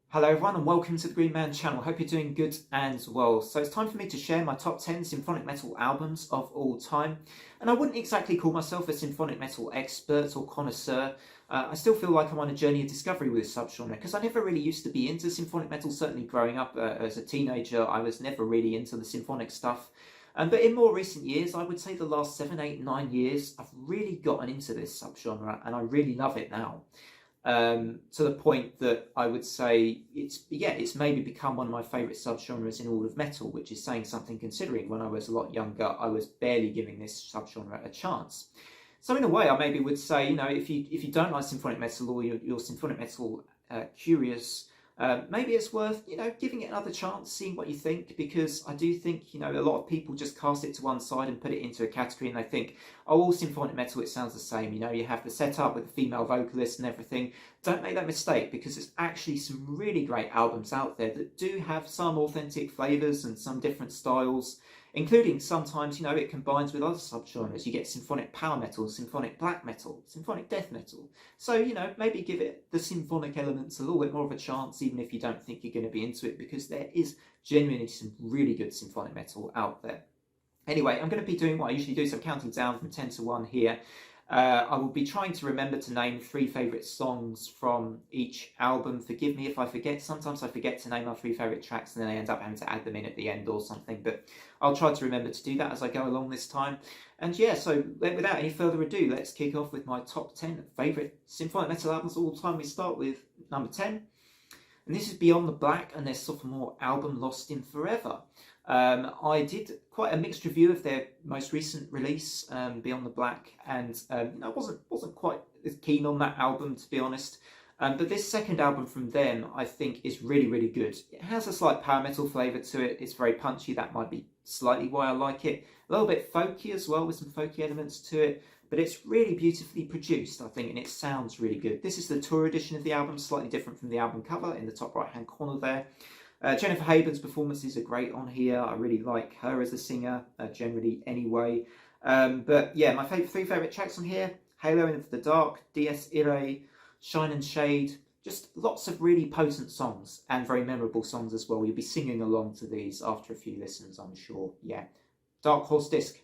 Hello everyone and welcome to the Green Man channel. Hope you're doing good and well. So it's time for me to share my top 10 symphonic metal albums of all time. And I wouldn't exactly call myself a symphonic metal expert or connoisseur. I still feel like I'm on a journey of discovery with this subgenre because I never really used to be into symphonic metal. Certainly growing up as a teenager, I was never really into the symphonic stuff. But in more recent years, I would say the last 7, 8, 9 years, I've really gotten into this subgenre and I really love it now. To the point that I would say it's maybe become one of my favourite subgenres in all of metal, which is saying something considering when I was a lot younger, I was barely giving this subgenre a chance. So in a way, I maybe would say, if you don't like symphonic metal or you're symphonic metal curious, maybe it's worth, giving it another chance, seeing what you think, because I do think, a lot of people just cast it to one side and put it into a category and they think, oh, all symphonic metal, it sounds the same. You have the setup with the female vocalist and everything. Don't make that mistake, because there's actually some really great albums out there that do have some authentic flavours and some different styles, including sometimes, it combines with other subgenres. You get symphonic power metal, symphonic black metal, symphonic death metal. So, maybe give it the symphonic elements a little bit more of a chance, even if you don't think you're going to be into it, because there is genuinely some really good symphonic metal out there. Anyway, I'm going to be doing what I usually do, so I'm counting down from 10 to 1 here. I will be trying to remember to name 3 favourite songs from each album. Forgive me if I forget. Sometimes I forget to name my 3 favourite tracks and then I end up having to add them in at the end or something. But I'll try to remember to do that as I go along this time. And yeah, so without any further ado, let's kick off with my top 10 favourite symphonic metal albums of all time. We start with number 10. And this is Beyond the Black and their sophomore album, Lost in Forever. I did quite a mixed review of their most recent release, Beyond the Black, and I wasn't quite as keen on that album, to be honest. But this second album from them, I think, is really, really good. It has a slight power metal flavour to it. It's very punchy. That might be slightly why I like it. A little bit folky as well, with some folky elements to it. But it's really beautifully produced, I think, and it sounds really good. This is the tour edition of the album, slightly different from the album cover in the top right-hand corner there. Jennifer Haben's performances are great on here. I really like her as a singer, generally anyway. But yeah, my 3 favourite tracks on here: Halo Into the Dark, Dies Irae, Shine and Shade. Just lots of really potent songs and very memorable songs as well. You'll be singing along to these after a few listens, I'm sure. Yeah. Dark Horse Disc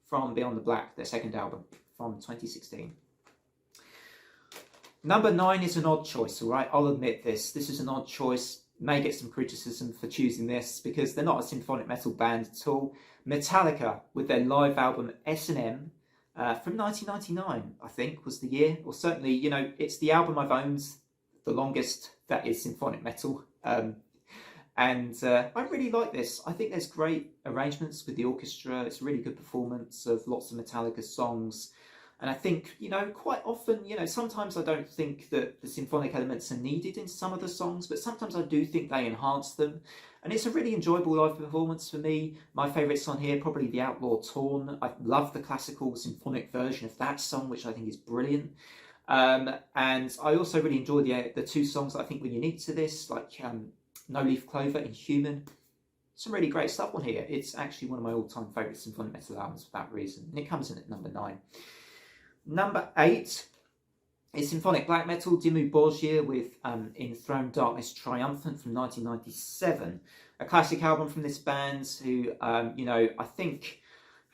from Beyond the Black, their second album from 2016. Number 9 is an odd choice, all right? I'll admit this. This is an odd choice. May get some criticism for choosing this because they're not a symphonic metal band at all. Metallica, with their live album S&M from 1999, I think, was the year. Or certainly, it's the album I've owned the longest that is symphonic metal. And I really like this. I think there's great arrangements with the orchestra. It's a really good performance of lots of Metallica songs. And I think, quite often, sometimes I don't think that the symphonic elements are needed in some of the songs, but sometimes I do think they enhance them. And it's a really enjoyable live performance for me. My favourite song here, probably The Outlaw Torn. I love the classical symphonic version of that song, which I think is brilliant. And I also really enjoy the 2 songs that I think were unique to this, like No Leaf Clover and Human. Some really great stuff on here. It's actually one of my all-time favourite symphonic metal albums for that reason. And it comes in at number 9. Number 8 is symphonic black metal, Dimmu Borgir with Enthroned Darkness Triumphant from 1997. A classic album from this band who, I think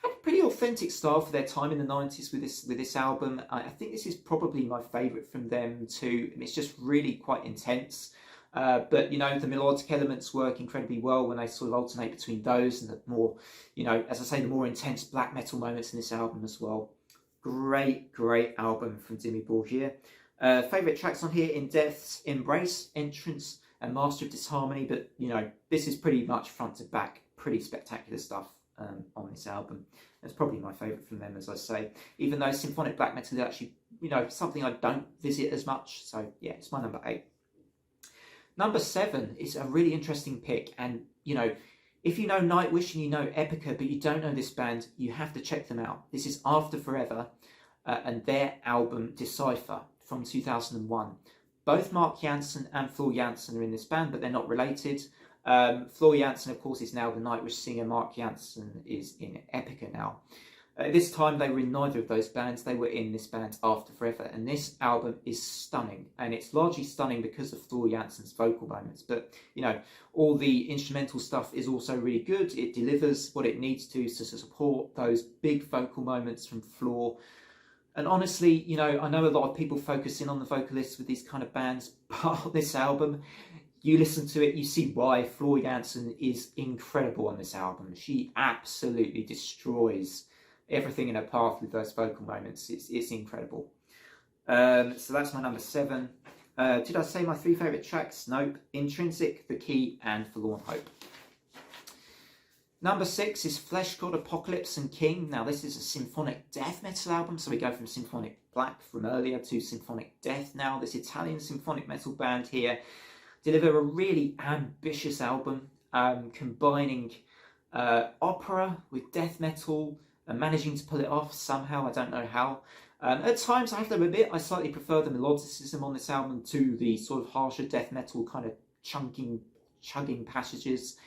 had a pretty authentic style for their time in the 90s with this album. I think this is probably my favourite from them too. It's just really quite intense. But, the melodic elements work incredibly well when they sort of alternate between those and the more, as I say, the more intense black metal moments in this album as well. Great album from Dimmu Borgir. Favourite tracks on here: In Death's Embrace, Entrance, and Master of Disharmony. But, this is pretty much front to back, pretty spectacular stuff on this album. It's probably my favourite from them, as I say. Even though symphonic black metal is actually, something I don't visit as much. So, yeah, it's my number 8. Number 7 is a really interesting pick. And, if you know Nightwish and you know Epica, but you don't know this band, you have to check them out. This is After Forever and their album Decipher from 2001. Both Mark Jansen and Floor Jansen are in this band, but they're not related. Floor Jansen, of course, is now the Nightwish singer. Mark Jansen is in Epica now. At this time, they were in neither of those bands. They were in this band After Forever, and this album is stunning, and it's largely stunning because of Floor Jansen's vocal moments. But you know, all the instrumental stuff is also really good. It delivers what it needs to support those big vocal moments from Floor. And honestly, you know, I know a lot of people focus in on the vocalists with these kind of bands, but this album, you listen to it, you see why. Floor Jansen is incredible on this album. She absolutely destroys everything in her path with those vocal moments. It's incredible. So that's my number 7. Did I say my 3 favourite tracks? Nope. Intrinsic, The Key, and Forlorn Hope. Number 6 is Flesh God, Apocalypse and King. Now this is a symphonic death metal album, so we go from symphonic black from earlier to symphonic death now. This Italian symphonic metal band here deliver a really ambitious album, combining opera with death metal, and managing to pull it off somehow. I don't know how. At times, I have to admit, I slightly prefer the melodicism on this album to the sort of harsher death metal kind of chugging passages.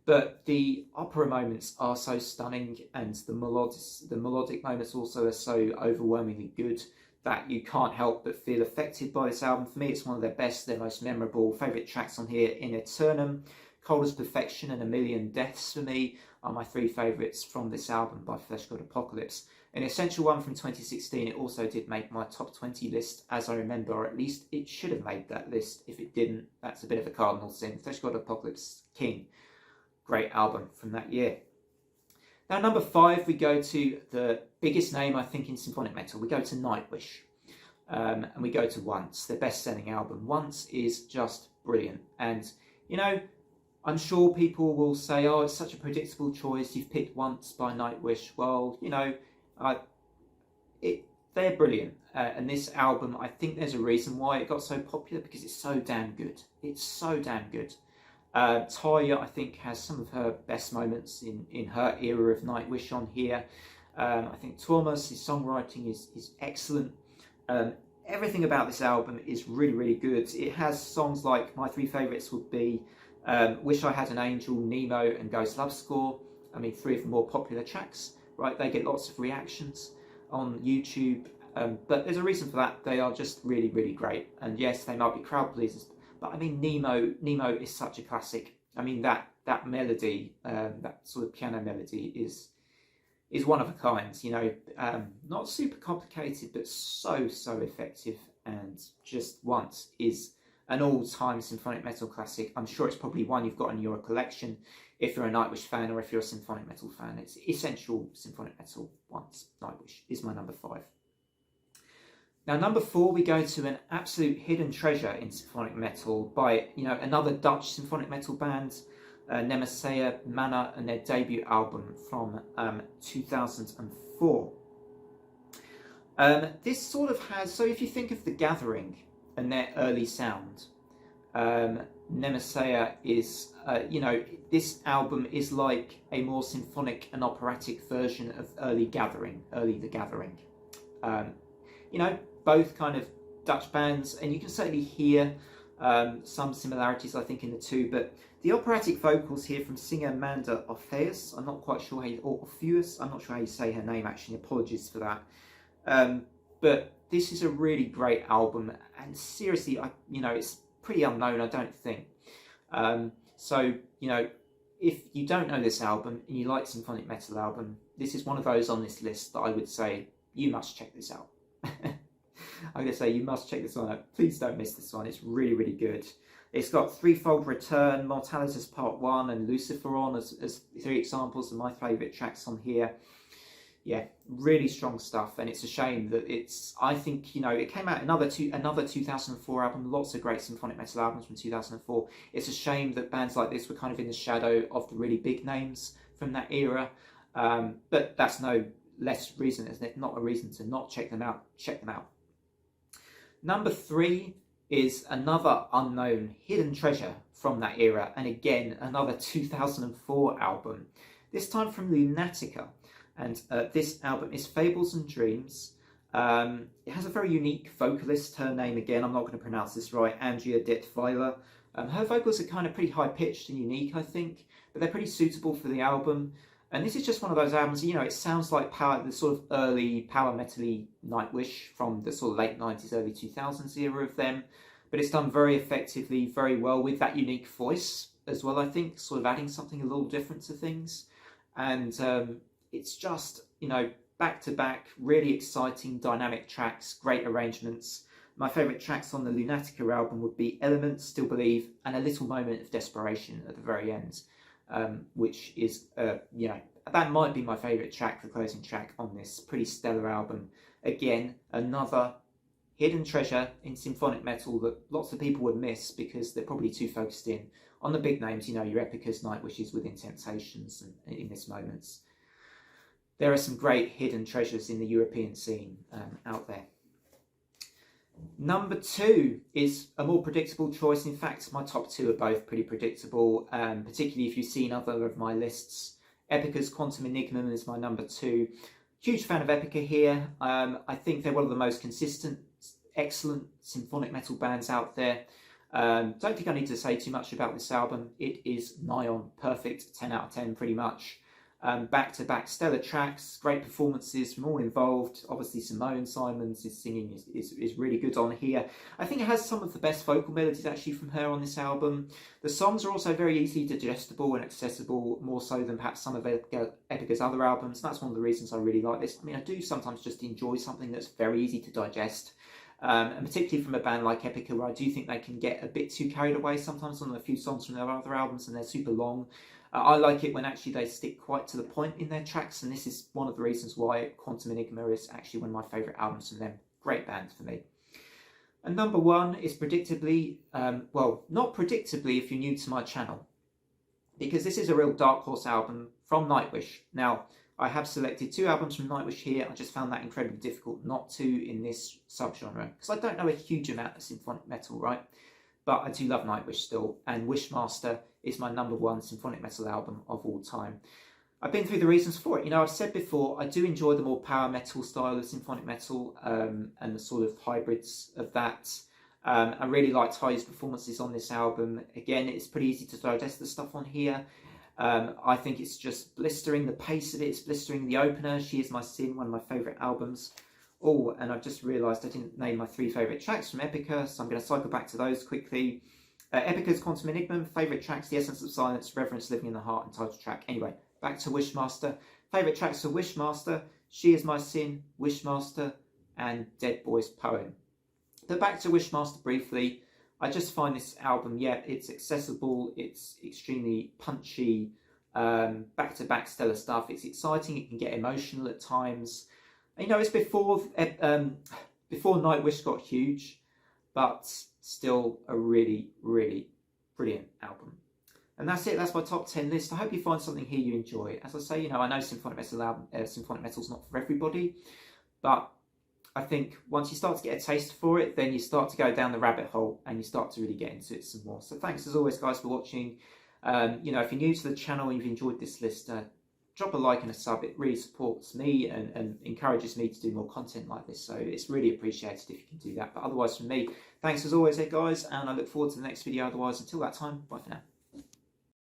But the opera moments are so stunning, and the melodic moments also are so overwhelmingly good that you can't help but feel affected by this album. For me, it's one of their best, their most memorable. Favourite tracks on here: In Eternum, Cold as Perfection, and A Million Deaths for me are my 3 favourites from this album by Flesh God Apocalypse. An essential one from 2016, it also did make my top 20 list, as I remember, or at least it should have made that list. If it didn't, that's a bit of a cardinal sin. Flesh God Apocalypse, King. Great album from that year. Now, number 5, we go to the biggest name, I think, in symphonic metal. We go to Nightwish. And we go to Once, their best-selling album. Once is just brilliant. And, you know, I'm sure people will say, oh, it's such a predictable choice. You've picked Once by Nightwish. Well, you know, they're brilliant. And this album, I think there's a reason why it got so popular, because it's so damn good. It's so damn good. Taya, I think, has some of her best moments in her era of Nightwish on here. I think Thomas, his songwriting is excellent. Everything about this album is really, really good. It has songs like, my 3 favourites would be Wish I Had an Angel, Nemo, and Ghost Love Score. I mean, 3 of the more popular tracks, right? They get lots of reactions on YouTube, but there's a reason for that. They are just really, really great. And yes, they might be crowd pleasers, but I mean, Nemo is such a classic. I mean, that melody, that sort of piano melody is one of a kind, you know, not super complicated, but so effective, and just Once is an all-time symphonic metal classic. I'm sure it's probably one you've got in your collection if you're a Nightwish fan, or if you're a symphonic metal fan. It's essential symphonic metal. Once, Nightwish is my number 5. Now, number 4, we go to an absolute hidden treasure in symphonic metal by, you know, another Dutch symphonic metal band, Nemesis Mana, and their debut album from 2004. This sort of has, so if you think of The Gathering and their early sound, Nemesis is, you know, this album is like a more symphonic and operatic version of The Gathering. You know, both kind of Dutch bands, and you can certainly hear some similarities, I think, in the two, but the operatic vocals here from singer Amanda Orpheus, I'm not quite sure how you, or Orpheus, I'm not sure how you say her name, actually, apologies for that. But this is a really great album, and seriously, you know, it's pretty unknown, I don't think. So, you know, if you don't know this album and you like symphonic metal album, this is one of those on this list that I would say you must check this out. I'm going to say you must check this one out. Please don't miss this one. It's really, really good. It's got Threefold Return, Mortalitas Part 1, and Luciferon as 3 examples of my favourite tracks on here. Yeah, really strong stuff, and it's a shame that it's, I think, you know, it came out another 2004 album, lots of great symphonic metal albums from 2004. It's a shame that bands like this were kind of in the shadow of the really big names from that era, but that's no less reason, isn't it? Not a reason to not check them out. Check them out. Number 3 is another unknown hidden treasure from that era, and again, another 2004 album, this time from Lunatica. And this album is Fables and Dreams. It has a very unique vocalist. Her name, again, I'm not going to pronounce this right, Andrea Detweiler. Her vocals are kind of pretty high-pitched and unique, I think, but they're pretty suitable for the album. And this is just one of those albums, you know, it sounds like the sort of early power metal-y Nightwish from the sort of late 90s, early 2000s era of them. But it's done very effectively, very well with that unique voice as well, I think, sort of adding something a little different to things. And it's just, you know, back-to-back, really exciting, dynamic tracks, great arrangements. My favourite tracks on the Lunatica album would be Elements, Still Believe, and A Little Moment of Desperation at the very end. Which is, you know, that might be my favourite track, the closing track on this pretty stellar album. Again, another hidden treasure in symphonic metal that lots of people would miss because they're probably too focused in on the big names, you know, your Epicas, Nightwishes, Within Temptations, and In This Moments. There are some great hidden treasures in the European scene out there. Number 2 is a more predictable choice. In fact, my top 2 are both pretty predictable, particularly if you've seen other of my lists. Epica's Quantum Enigma is my number 2. Huge fan of Epica here. I think they're one of the most consistent, excellent symphonic metal bands out there. Don't think I need to say too much about this album. It is nigh on perfect, 10 out of 10 pretty much. Back-to-back stellar tracks, great performances from all involved. Obviously Simone Simons' singing is really good on here. I think it has some of the best vocal melodies actually from her on this album. The songs are also very easily digestible and accessible, more so than perhaps some of Epica's other albums. And that's one of the reasons I really like this. I mean, I do sometimes just enjoy something that's very easy to digest. And particularly from a band like Epica, where I do think they can get a bit too carried away sometimes on a few songs from their other albums and they're super long. I like it when actually they stick quite to the point in their tracks, and this is one of the reasons why Quantum Enigma is actually one of my favourite albums from them. Great band for me. And number 1 is predictably, well, not predictably if you're new to my channel, because this is a real dark horse album from Nightwish. Now, I have selected 2 albums from Nightwish here. I just found that incredibly difficult not to in this subgenre, because I don't know a huge amount of symphonic metal, right? But I do love Nightwish still, and Wishmaster is my number 1 symphonic metal album of all time. I've been through the reasons for it. You know, I've said before, I do enjoy the more power metal style of symphonic metal and the sort of hybrids of that. I really liked Ty's performances on this album. Again, it's pretty easy to digest the stuff on here. I think it's just blistering, the pace of it, it's blistering. The opener, She Is My Sin, one of my favourite albums. Oh, and I've just realised I didn't name my 3 favourite tracks from Epica, so I'm going to cycle back to those quickly. Epica's Quantum Enigma, favourite tracks, The Essence of Silence, Reverence, Living in the Heart, and title track. Anyway, back to Wishmaster. Favourite tracks for Wishmaster, She Is My Sin, Wishmaster, and Dead Boy's Poem. But back to Wishmaster briefly, I just find this album, yeah, it's accessible, it's extremely punchy, back-to-back stellar stuff, it's exciting, it can get emotional at times. You know, it's before Nightwish got huge, but still a really, really brilliant album. And that's it. That's my top 10 list. I hope you find something here you enjoy. As I say, you know, I know symphonic metal's not for everybody, but I think once you start to get a taste for it, then you start to go down the rabbit hole and you start to really get into it some more. So thanks as always, guys, for watching. You know, if you're new to the channel and you've enjoyed this list, drop a like and a sub. It really supports me and encourages me to do more content like this. So it's really appreciated if you can do that. But otherwise, from me, thanks as always, guys, and I look forward to the next video. Otherwise, until that time, bye for now.